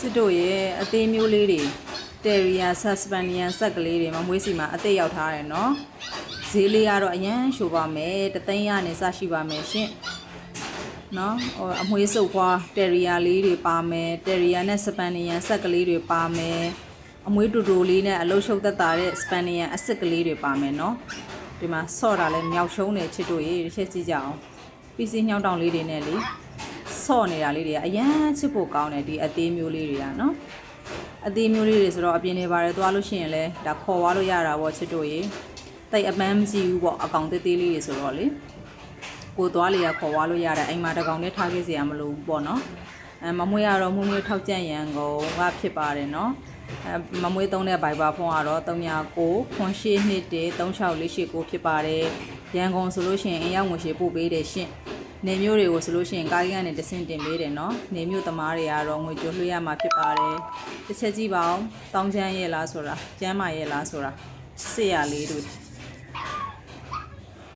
စစ်တို့ရဲ့အသေးမျိုးလေးတွေတယ်ရီယာဆပ်စပန်နီယန်ဆက်ကလေးတွေမမွေးစီမှာအသေးရောက်ထားတယ်နော်ဈေးလေးကတော့အရန်ရှိုးပါမယ်တသိန်းရနဲ့စရှိပါမယ်ရှင်နော်အမွေးစုပ်ခွာတယ်ရီယာလေးတွေပါမယ်တယ်ရီယာနဲ့စပန်နီယန်ဆက်ကလေးတွေပါမယ်အမွေးတူတူလေးနဲ့အလုတ်ရှုပ်သက်တာတဲ့စပန်နီယန်အစ်စ်ကလေးတွေပါမယ်နော်ဒီမှာဆော့တာလဲမြောက်ရှုံးနေချစ်တို့ရေတစ်ချက်ကြည့်ကြအောင်ပီစီညှောင်းတောင်လေးတွေနဲ့လေဆော့နေတာလေးတွေကအရန်ချစ်ဖို့ကောင်းတယ်ဒီအသေးမျိုးလေးတွေကနော်အသေးမျိုးလေးတွေဆိုတော့အပြင်နေပါတယ်သွားလို့ရှိရင်လဲဒါခေါ်သွားလို့ရတာပေါ့ချစ်တို့ရေတိတ်အပန်းမကြည့်ဘူးပေါ့အကောင်သေးသေးလေးတွေဆိုတော့လေကိုသွားလေးကခေါ်သွားလို့ရတယ်အိမ်မှာတကောင်နဲ့ထားခဲ့စီရမလို့ပေါ့နော်မမွေးရတော့မှုမျိုးထောက်ကြံ့ရန်ကုန်ကဖြစ်ပါတယ်နော်မမွေးသုံးတဲ့ Viber ဖုန်းကတော့3993823648ဖြစ်ပါတယ်ရန်ကုန်ဆိုလို့ရှိရင်အရောက်ငွေရှိပို့ပေးတယ်ရှင်နေမျိုးတွေကိုဆိုလို့ရှိရင်ကားကြီးကနေတဆင့်တင်ပေးတယ်နော်နေမျိုးသမားတွေကတော့ငွေကြိုလွှဲရမှာဖြစ်ပါတယ်တစ်ချက်ကြည့်ပါဦးတောင်းချမ်းရဲ့လားဆိုတာကျမ်းမာရဲ့လားဆိုတာစစ်ရလေးတို့